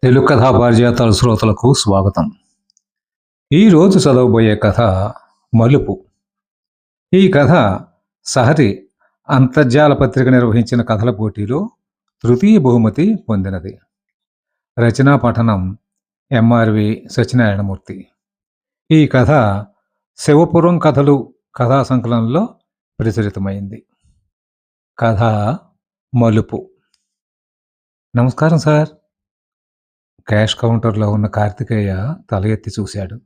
తెలుగు కథా పారిజాతాల శ్రోతలకు స్వాగతం. ఈరోజు చదవబోయే కథ 'మలుపు'. ఈ కథ సహరి అంతర్జాల పత్రిక నిర్వహించిన కథల పోటీలో తృతీయ బహుమతి పొందినది. రచనా పఠనం ఎంఆర్వి సత్యనారాయణమూర్తి. ఈ కథ శివపురం కథలు కథా సంకలనంలో ప్రచురితమైంది. కథ 'మలుపు'. నమస్కారం సార్. క్యాష్ కౌంటర్లో ఉన్న కార్తికేయ తల ఎత్తి చూశాడు.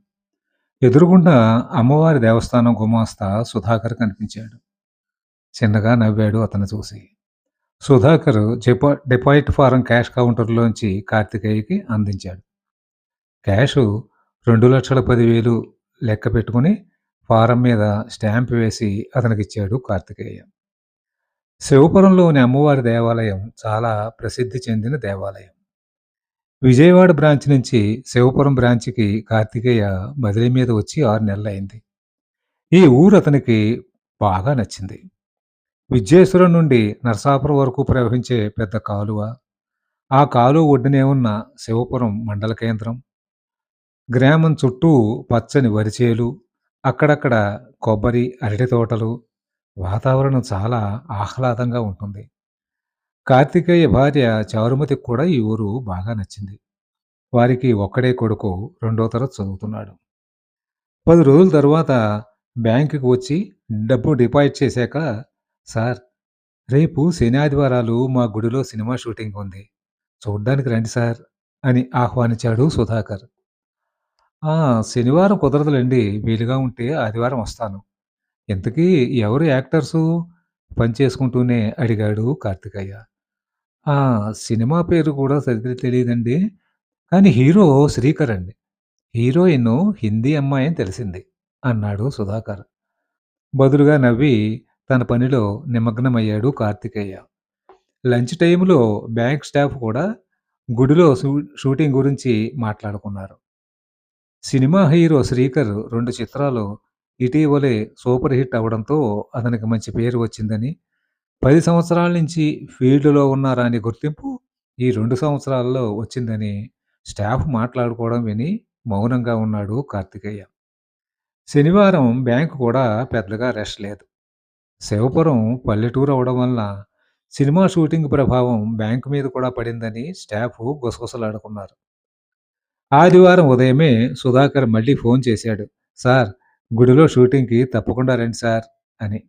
ఎదురుగుండా అమ్మవారి దేవస్థానం గుమాస్తా సుధాకర్ కనిపించాడు. చిన్నగా నవ్వాడు అతను చూసి. సుధాకర్ డిపాజిట్ ఫారం క్యాష్ కౌంటర్లోంచి కార్తికేయకి అందించాడు. క్యాషు 2,10,000 లెక్క పెట్టుకుని ఫారం మీద స్టాంప్ వేసి అతనికిచ్చాడు కార్తికేయ. శివపురంలోని అమ్మవారి దేవాలయం చాలా ప్రసిద్ధి చెందిన దేవాలయం. విజయవాడ బ్రాంచ్ నుంచి శివపురం బ్రాంచ్‌కి కార్తికేయ బదిలీ మీద వచ్చి 6 నెలలయింది. ఈ ఊరు అతనికి బాగా నచ్చింది. విద్యేశ్వరం నుండి నరసాపురం వరకు ప్రవహించే పెద్ద కాలువ, ఆ కాలువ ఒడ్డునే ఉన్న శివపురం మండల కేంద్రం, గ్రామం చుట్టూ పచ్చని వరిచేలు, అక్కడక్కడ కొబ్బరి, అరటి తోటలు, వాతావరణం చాలా ఆహ్లాదంగా ఉంటుంది. కార్తికేయ భార్య చారుమతికి కూడా ఈ ఊరు బాగా నచ్చింది. వారికి ఒక్కడే కొడుకు, రెండో తరగతి చదువుతున్నాడు. 10 రోజుల తరువాత బ్యాంకుకి వచ్చి డబ్బు డిపాజిట్ చేశాక, "సార్, రేపు శని, ఆదివారాలు మా గుడిలో సినిమా షూటింగ్ ఉంది. చూడ్డానికి రండి సార్" అని ఆహ్వానించాడు సుధాకర్. "ఆ! శనివారం కుదరదులెండి. వీలుగా ఉంటే ఆదివారం వస్తాను. ఇంతకీ ఎవరు యాక్టర్సు?" పని చేసుకుంటూనే అడిగాడు కార్తికేయ. "ఆ! సినిమా పేరు కూడా సరిగ్గా తెలీదండి. కానీ హీరో శ్రీకర్ అండి. హీరోయిన్ హిందీ అమ్మాయి అని తెలిసింది" అన్నాడు సుధాకర్. బదులుగా నవ్వి తన పనిలో నిమగ్నమయ్యాడు కార్తికేయ. లంచ్ టైంలో బ్యాంక్ స్టాఫ్ కూడా గుడిలో షూటింగ్ గురించి మాట్లాడుకున్నారు. సినిమా హీరో శ్రీకర్ 2 చిత్రాలు ఇటీవలే సూపర్ హిట్ అవ్వడంతో అతనికి మంచి పేరు వచ్చిందని, 10 సంవత్సరాల నుంచి ఫీల్డ్‌లో ఉన్నారా అనే గుర్తింపు ఈ 2 సంవత్సరాల్లో వచ్చిందని స్టాఫ్ మాట్లాడుకోవడం విని మౌనంగా ఉన్నాడు కార్తికేయ. శనివారం బ్యాంకు కూడా పెద్దగా రష్ లేదు. శివపురం పల్లెటూరు అవడం వలన సినిమా షూటింగ్ ప్రభావం బ్యాంకు మీద కూడా పడిందని స్టాఫ్ గుసగుసలాడుకున్నారు. ఆదివారం ఉదయమే సుధాకర్ మళ్ళీ ఫోన్ చేశాడు. "సార్, గుడిలో షూటింగ్‌కి తప్పకుండా రండి సార్" అని.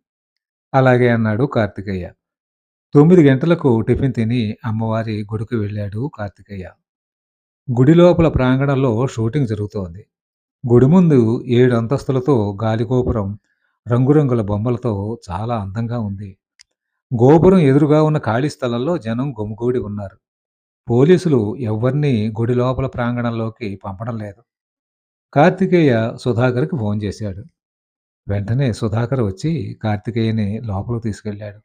"అలాగే" అన్నాడు కార్తికేయ. 9 గంటలకు టిఫిన్ తిని అమ్మవారి గుడికి వెళ్ళాడు కార్తికేయ. గుడి లోపల ప్రాంగణంలో షూటింగ్ జరుగుతోంది. గుడి ముందు 7 అంతస్తులతో గాలిగోపురం రంగురంగుల బొమ్మలతో చాలా అందంగా ఉంది. గోపురం ఎదురుగా ఉన్న ఖాళీ స్థలంలో జనం గుమిగూడి ఉన్నారు. పోలీసులు ఎవ్వరినీ గుడి లోపల ప్రాంగణంలోకి పంపడం లేదు. కార్తికేయ సుధాకర్‌కి ఫోన్ చేశాడు. వెంటనే సుధాకర్ వచ్చి కార్తికేయని లోపలికి తీసుకెళ్ళాడు.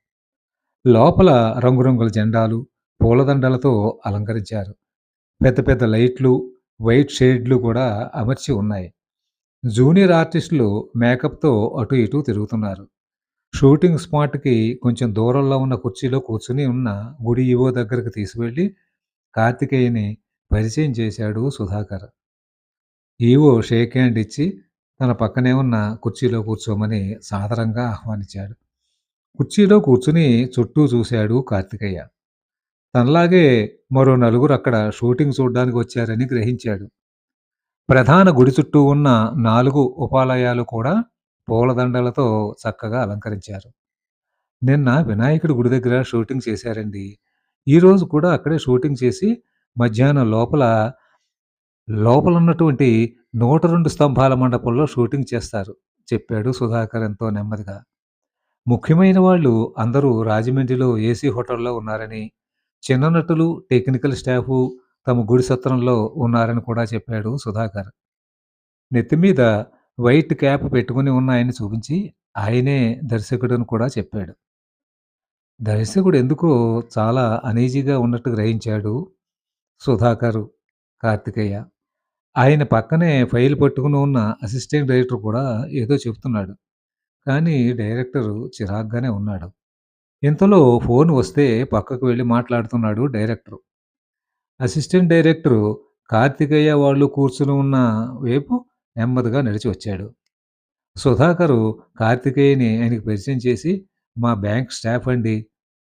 లోపల రంగురంగుల జెండాలు, పూలదండలతో అలంకరించారు. పెద్ద పెద్ద లైట్లు, వైట్ షేడ్లు కూడా అమర్చి ఉన్నాయి. జూనియర్ ఆర్టిస్టులు మేకప్‌తో అటు ఇటు తిరుగుతున్నారు. షూటింగ్ స్పాట్‌కి కొంచెం దూరంలో ఉన్న కుర్చీలో కూర్చొని ఉన్న గుడి ఈవో దగ్గరికి తీసుకువెళ్ళి కార్తికేయని పరిచయం చేశాడు సుధాకర్. ఈవో షేక్ హ్యాండ్ ఇచ్చి తన పక్కనే ఉన్న కుర్చీలో కూర్చోమని సాదరంగా ఆహ్వానించాడు. కుర్చీలో కూర్చుని చుట్టూ చూశాడు కార్తికేయ. తనలాగే మరో నలుగురు అక్కడ షూటింగ్ చూడ్డానికి వచ్చారని గ్రహించాడు. ప్రధాన గుడి చుట్టూ ఉన్న 4 ఉపాలయాలు కూడా పూలదండలతో చక్కగా అలంకరించారు. నిన్న వినాయకుడి గుడి దగ్గర షూటింగ్ చేశారండి. ఈరోజు కూడా అక్కడే షూటింగ్ చేసి మధ్యాహ్నం లోపలున్నటువంటి 102 స్తంభాల మండపంలో షూటింగ్ చేస్తారు చెప్పాడు సుధాకర్ ఎంతో నెమ్మదిగా. ముఖ్యమైన వాళ్ళు అందరూ రాజమండ్రిలో ఏసీ హోటల్‌లో ఉన్నారని, చిన్న నటులు, టెక్నికల్ స్టాఫు తమ గుడి సత్రంలో ఉన్నారని కూడా చెప్పాడు సుధాకర్. నెత్తి మీద వైట్ క్యాప్ పెట్టుకుని ఉన్న ఆయన్ని చూపించి, ఆయనే దర్శకుడని కూడా చెప్పాడు. దర్శకుడు ఎందుకో చాలా అనీజీగా ఉన్నట్టు గ్రహించాడు సుధాకరు, కార్తికేయ. ఆయన పక్కనే ఫైల్ పట్టుకుని ఉన్న అసిస్టెంట్ డైరెక్టర్ కూడా ఏదో చెప్తున్నాడు. కానీ డైరెక్టరు చిరాగ్గానే ఉన్నాడు. ఇంతలో ఫోన్ వస్తే పక్కకు వెళ్లి మాట్లాడుతున్నాడు డైరెక్టరు. అసిస్టెంట్ డైరెక్టరు కార్తికేయ వాళ్ళు కూర్చుని ఉన్న వైపు నెమ్మదిగా నడిచి వచ్చాడు. సుధాకరు కార్తికేయని ఆయనకి పరిచయం చేసి, "మా బ్యాంక్ స్టాఫ్ అండి"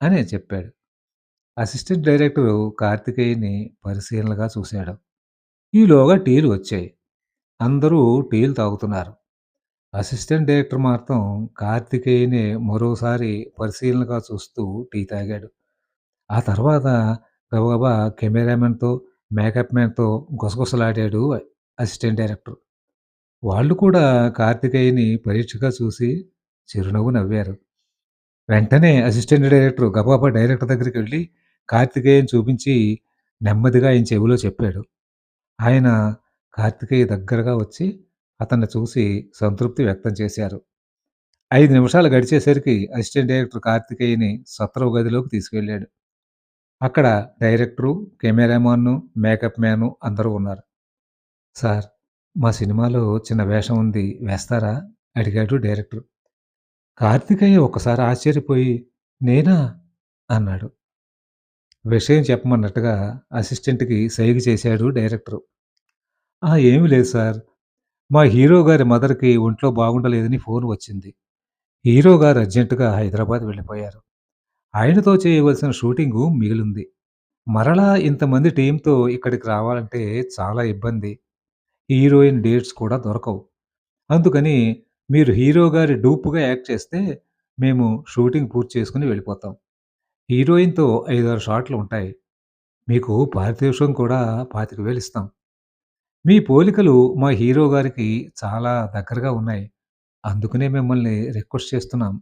అని చెప్పాడు. అసిస్టెంట్ డైరెక్టరు కార్తికేయని పరిశీలనగా చూశాడు. ఈలోగా టీలు వచ్చాయి. అందరూ టీలు తాగుతున్నారు. అసిస్టెంట్ డైరెక్టర్ మాత్రం కార్తికేయని మరోసారి పరిశీలనగా చూస్తూ టీ తాగాడు. ఆ తర్వాత గబగబా కెమెరామెన్‌తో, మేకప్ మ్యాన్‌తో గుసగుసలాడాడు అసిస్టెంట్ డైరెక్టర్. వాళ్ళు కూడా కార్తికేయని పరీక్షగా చూసి చిరునవ్వు నవ్వారు. వెంటనే అసిస్టెంట్ డైరెక్టర్ గబగబా డైరెక్టర్ దగ్గరికెళ్ళి కార్తికేయని చూపించి నెమ్మదిగా ఆయన చెవిలో చెప్పాడు. ఆయన కార్తికేయ దగ్గరగా వచ్చి అతన్ని చూసి సంతృప్తి వ్యక్తం చేశారు. 5 నిమిషాలు గడిచేసరికి అసిస్టెంట్ డైరెక్టర్ కార్తికేయని సత్రవ గదిలోకి తీసుకెళ్ళాడు. అక్కడ డైరెక్టరు, కెమెరామాను, మేకప్ మ్యాను అందరూ ఉన్నారు. "సార్, మా సినిమాలో చిన్న వేషం ఉంది వేస్తారా?" అడిగాడు డైరెక్టర్. కార్తికేయ ఒక్కసారి ఆశ్చర్యపోయి, "నేనా?" అన్నాడు. విషయం చెప్పమన్నట్టుగా అసిస్టెంట్‌కి సైగ చేశాడు డైరెక్టరు. ఏమీ లేదు సార్. మా హీరో గారి మదర్‌కి ఒంట్లో బాగుండలేదని ఫోన్ వచ్చింది. హీరో గారు అర్జెంట్‌గా హైదరాబాద్ వెళ్ళిపోయారు. ఆయనతో చేయవలసిన షూటింగు మిగిలుంది. మరలా ఇంతమంది టీమ్‌తో ఇక్కడికి రావాలంటే చాలా ఇబ్బంది. హీరోయిన్ డేట్స్ కూడా దొరకవు. అందుకని మీరు హీరో గారి డూప్‌గా యాక్ట్ చేస్తే మేము షూటింగ్ పూర్తి చేసుకొని వెళ్ళిపోతాం. హీరోయిన్‌తో 5, 6 షాట్లు ఉంటాయి. మీకు పారితోషికం కూడా 25,000 ఇస్తాం. మీ పోలికలు మా హీరో గారికి చాలా దగ్గరగా ఉన్నాయి. అందుకనే మిమ్మల్ని రిక్వెస్ట్ చేస్తున్నాం"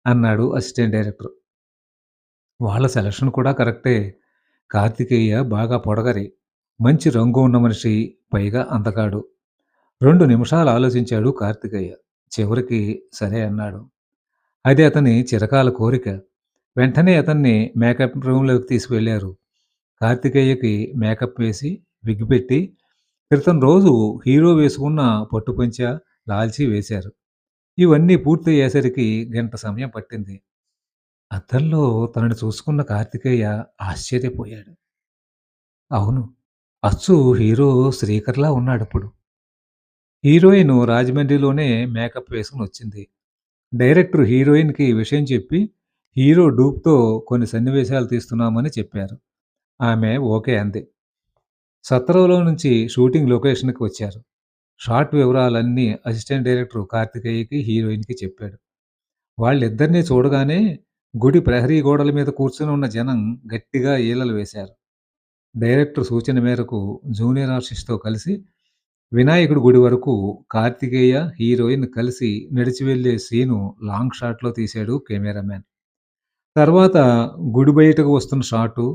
అన్నాడు అసిస్టెంట్ డైరెక్టర్. వాళ్ళ సెలక్షన్ కూడా కరెక్టే. కార్తికేయ బాగా పొడగరి. మంచి రంగు ఉన్న మనిషి. పైగా అందగాడు. 2 నిమిషాలు ఆలోచించాడు కార్తికేయ. చివరికి సరే అన్నాడు. అది అతని చిరకాల కోరిక. వెంటనే అతన్ని మేకప్ రూమ్‌లోకి తీసుకువెళ్లారు. కార్తికేయకి మేకప్ వేసి, విగ్ పెట్టి, క్రితం రోజు హీరో వేసుకున్న పట్టుపంచ, లాల్చీ వేశారు. ఇవన్నీ పూర్తయ్యేసరికి గంట సమయం పట్టింది. అద్దంలో తనని చూసుకున్న కార్తికేయ ఆశ్చర్యపోయాడు. అవును. అచ్చు హీరో శ్రీకర్‌లా ఉన్నాడిప్పుడు. హీరోయిన్ రాజమండ్రిలోనే మేకప్ వేసుకొనొచ్చింది. డైరెక్టర్ హీరోయిన్‌కి ఈ విషయం చెప్పి, హీరో డూప్‌తో కొన్ని సన్నివేశాలు తీస్తున్నామని చెప్పారు. ఆమె ఓకే అంది. సత్వరంలో నుంచి షూటింగ్ లొకేషన్‌కి వచ్చారు. షాట్ వివరాలన్నీ అసిస్టెంట్ డైరెక్టర్ కార్తికేయకి, హీరోయిన్‌కి చెప్పాడు. వాళ్ళిద్దరిని చూడగానే గుడి ప్రహరీ గోడల మీద కూర్చొని ఉన్న జనం గట్టిగా ఈలలు వేశారు. డైరెక్టర్ సూచన మేరకు జూనియర్ ఆర్టిస్ట్‌తో కలిసి వినాయకుడి గుడి వరకు కార్తికేయ, హీరోయిన్ కలిసి నడిచి వెళ్ళే సీను లాంగ్ షాట్‌లో తీశాడు కెమెరామాన్. తర్వాత గుడి బయటకు వస్తున్న షాటు,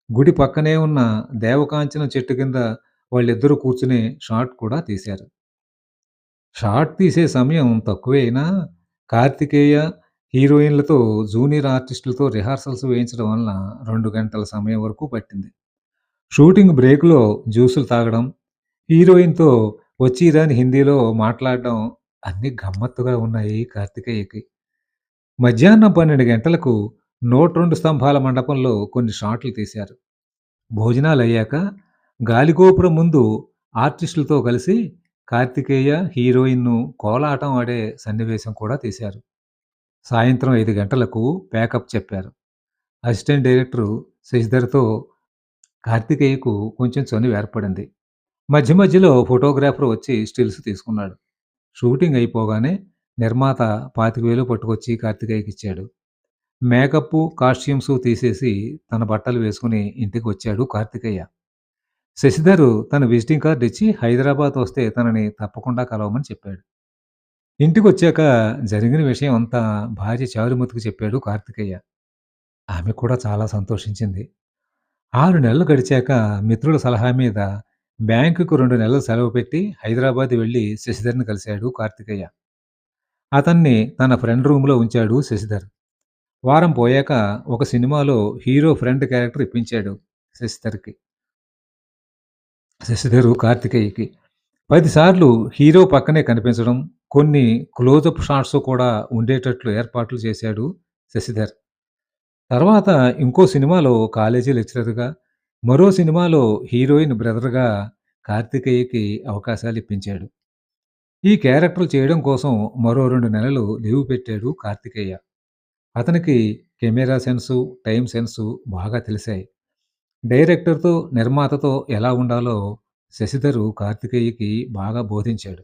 గుడి పక్కనే ఉన్న దేవకాంచనం చెట్టు కింద వాళ్ళిద్దరూ కూర్చునే షాట్ కూడా తీశారు. షాట్ తీసే సమయం తక్కువే అయినా కార్తికేయ, హీరోయిన్‌లతో జూనియర్ ఆర్టిస్టులతో రిహార్సల్స్ వేయించడం వలన 2 గంటల సమయం వరకు పట్టింది. షూటింగ్ బ్రేక్‌లో జ్యూసులు తాగడం, హీరోయిన్‌తో వచ్చీ రాని హిందీలో మాట్లాడడం అన్నీ గమ్మత్తుగా ఉన్నాయి కార్తికేయకి. మధ్యాహ్నం 12 గంటలకు 102 స్తంభాల మండపంలో కొన్ని షాట్లు తీశారు. భోజనాలయ్యాక గాలిగోపురం ముందు ఆర్టిస్టులతో కలిసి కార్తికేయ, హీరోయిన్‌ను కోలాటం ఆడే సన్నివేశం కూడా తీశారు. సాయంత్రం 5 గంటలకు ప్యాకప్ చెప్పారు. అసిస్టెంట్ డైరెక్టరు శశిధర్‌తో కార్తికేయకు కొంచెం చనువు ఏర్పడింది. మధ్య మధ్యలో ఫోటోగ్రాఫర్ వచ్చి స్టిల్స్ తీసుకున్నాడు. షూటింగ్ అయిపోగానే నిర్మాత 25,000 పట్టుకొచ్చి కార్తికేయకిచ్చాడు. మేకప్పు, కాస్ట్యూమ్సు తీసేసి తన బట్టలు వేసుకొని ఇంటికొచ్చాడు కార్తికేయ. శశిధర్ తన విజిటింగ్ కార్డ్ ఇచ్చి హైదరాబాద్ వస్తే తనని తప్పకుండా కలవమని చెప్పాడు. ఇంటికొచ్చాక జరిగిన విషయం అంతా భార్య చారుమతికి చెప్పాడు కార్తికేయ. ఆమె కూడా చాలా సంతోషించింది. 6 నెలలు గడిచాక మిత్రుల సలహా మీద బ్యాంకుకు 2 నెలలు సెలవు పెట్టి హైదరాబాద్ వెళ్లి శశిధర్‌ని కలిశాడు కార్తికేయ. అతన్ని తన ఫ్రెండ్ రూమ్‌లో ఉంచాడు శశిధర్. వారం పోయాక ఒక సినిమాలో హీరో ఫ్రెండ్ క్యారెక్టర్ ఇప్పించాడు శశిధర్‌కి. శశిధరు కార్తికేయకి. 10 సార్లు హీరో పక్కనే కనిపించడం, కొన్ని క్లోజప్ షాట్స్ కూడా ఉండేటట్లు ఏర్పాట్లు చేశాడు శశిధర్. తర్వాత ఇంకో సినిమాలో కాలేజీ లెక్చరర్‌గా, మరో సినిమాలో హీరోయిన్ బ్రదర్‌గా కార్తికేయకి అవకాశాలిప్పించాడు. ఈ క్యారెక్టర్ చేయడం కోసం మరో 2 నెలలు లీవ్ పెట్టాడు కార్తికేయ. అతనికి కెమెరా సెన్సు, టైమ్ సెన్సు బాగా తెలిసాయి. డైరెక్టర్‌తో, నిర్మాతతో ఎలా ఉండాలో శశిధర్ కార్తికేయకి బాగా బోధించాడు.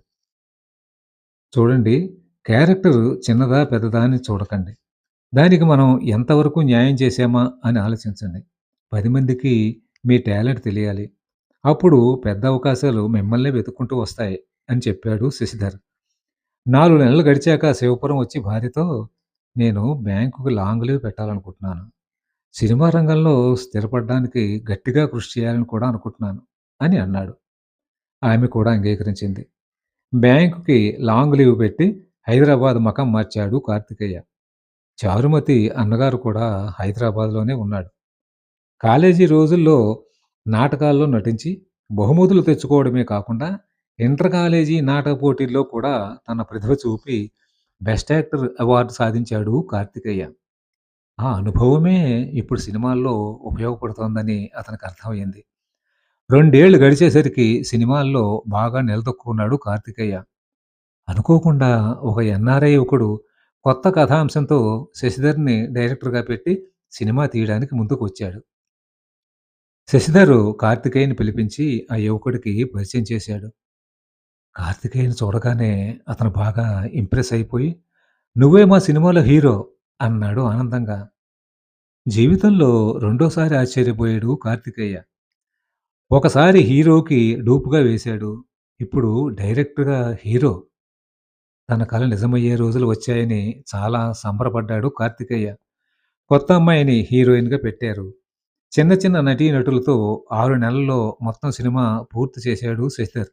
చూడండి, క్యారెక్టర్ చిన్నదా, పెద్దదా అని చూడకండి. దానికి మనం ఎంతవరకు న్యాయం చేశామా అని ఆలోచించండి. 10 మందికి మీ టాలెంట్ తెలియాలి. అప్పుడు పెద్ద అవకాశాలు మిమ్మల్నే వెతుక్కుంటూ వస్తాయి అని చెప్పాడు శశిధర్. 4 నెలలు గడిచాక శివపురం వచ్చి భార్యతో, నేను బ్యాంకుకి లాంగ్ లీవ్ పెట్టాలనుకుంటున్నాను. సినిమా రంగంలో స్థిరపడడానికి గట్టిగా కృషి చేయాలని కూడా అనుకుంటున్నాను అని అన్నాడు. ఆమె కూడా అంగీకరించింది. బ్యాంకుకి లాంగ్ లీవ్ పెట్టి హైదరాబాద్ మకాం మార్చాడు కార్తికేయ. చారుమతి అన్నగారు కూడా హైదరాబాద్‌లోనే ఉన్నాడు. కాలేజీ రోజుల్లో నాటకాల్లో నటించి బహుమతులు తెచ్చుకోవడమే కాకుండా ఇంటర్ కాలేజీ నాటక పోటీల్లో కూడా తన ప్రతిభ చూపి బెస్ట్ యాక్టర్ అవార్డు సాధించాడు కార్తికేయ. ఆ అనుభవమే ఇప్పుడు సినిమాల్లో ఉపయోగపడుతోందని అతనికి అర్థమైంది. 2 ఏళ్లు గడిచేసరికి సినిమాల్లో బాగా నిలదొక్కుకున్నాడు కార్తికేయ. అనుకోకుండా ఒక ఎన్ఆర్ఐ యువకుడు కొత్త కథాంశంతో శశిధర్‌ని డైరెక్టర్‌గా పెట్టి సినిమా తీయడానికి ముందుకొచ్చాడు. శశిధర్ కార్తికేయని పిలిపించి ఆ యువకుడికి పరిచయం చేశాడు. కార్తికేయని చూడగానే అతను బాగా ఇంప్రెస్ అయిపోయి, "నువ్వే మా సినిమాలో హీరో" అన్నాడు ఆనందంగా. జీవితంలో రెండోసారి ఆశ్చర్యపోయాడు కార్తికేయ. ఒకసారి హీరోకి డూప్‌గా వేశాడు. ఇప్పుడు డైరెక్ట్‌గా హీరో. తన కల నిజమయ్యే రోజులు వచ్చాయని చాలా సంబరపడ్డాడు కార్తికేయ. కొత్త అమ్మాయిని హీరోయిన్‌గా పెట్టారు. చిన్న చిన్న నటీనటులతో 6 నెలల్లో మొత్తం సినిమా పూర్తి చేశాడు శశిధర్.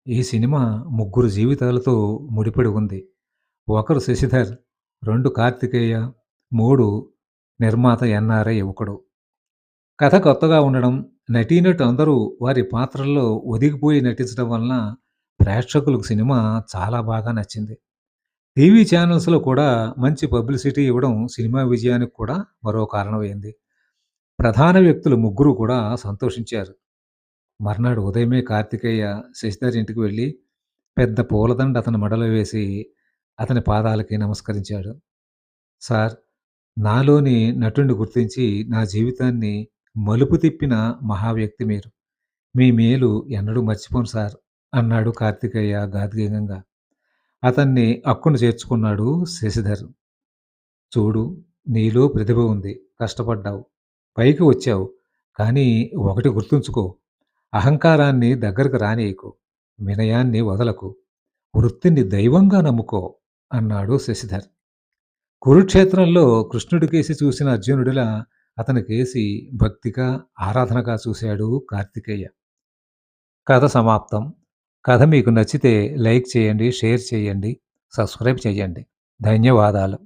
ఈ సినిమా ముగ్గురు జీవితాలతో ముడిపడి ఉంది. ఒకరు శశిధర్, 2 కార్తికేయ, 3 నిర్మాత ఎన్ఆర్ఐ యువకుడు. కథ కొత్తగా ఉండడం, నటీనటులు అందరూ వారి పాత్రల్లో ఒదిగిపోయి నటించడం వలన ప్రేక్షకులకు సినిమా చాలా బాగా నచ్చింది. టీవీ ఛానల్స్‌లో కూడా మంచి పబ్లిసిటీ ఇవ్వడం సినిమా విజయానికి కూడా మరో కారణమైంది. ప్రధాన వ్యక్తులు ముగ్గురు కూడా సంతోషించారు. మర్నాడు ఉదయమే కార్తికేయ శశిధర్ ఇంటికి వెళ్లి పెద్ద పూలదండ అతని మెడలో వేసి అతని పాదాలకి నమస్కరించాడు. సార్, నాలోని నటుడిని గుర్తించి నా జీవితాన్ని మలుపు తిప్పిన మహా వ్యక్తి మీరు. మీ మేలు ఎన్నడూ మర్చిపోను సార్ అన్నాడు కార్తికేయ గాద్గీకంగా. అతన్ని అక్కున చేర్చుకున్నాడు శశిధర్. చూడు, నీలో ప్రతిభ ఉంది. కష్టపడ్డావు. పైకి వచ్చావు. కానీ ఒకటి గుర్తుంచుకో. అహంకారాన్ని దగ్గరకు రానీయకు. వినయాన్ని వదలకు. వృత్తిని దైవంగా నమ్ముకో అన్నాడు శశిధర్. కురుక్షేత్రంలో కృష్ణుడికేసి చూసిన అర్జునుడిలా అతనికేసి భక్తిగా, ఆరాధనగా చూశాడు కార్తికేయ. కథ సమాప్తం. కథ మీకు నచ్చితే లైక్ చేయండి, షేర్ చేయండి, సబ్స్క్రైబ్ చేయండి. ధన్యవాదాలు.